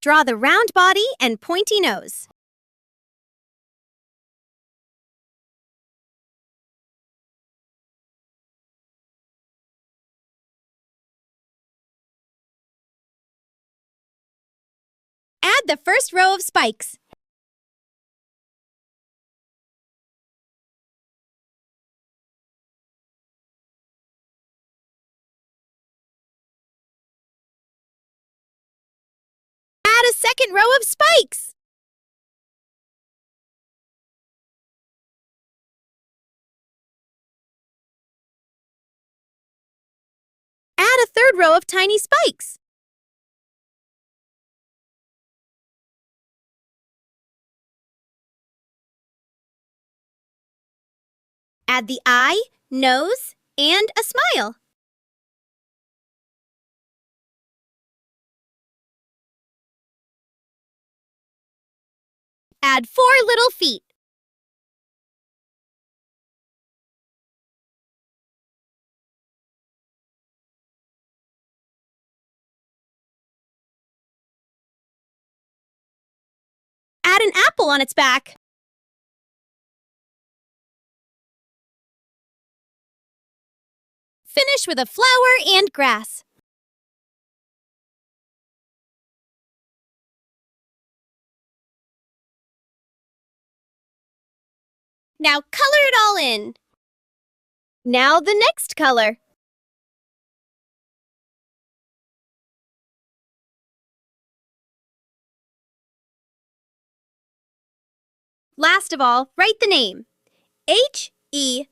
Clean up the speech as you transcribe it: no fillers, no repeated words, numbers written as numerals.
Draw the round body and pointy nose. Add the first row of spikes. Add a second row of spikes. Add a third row of tiny spikes. Add the eye, nose, and a smile. Add 4 little feet. Add an apple on its back. Finish with a flower and grass. Now color it all in. Now the next color. Last of all, write the name. Hedgehog.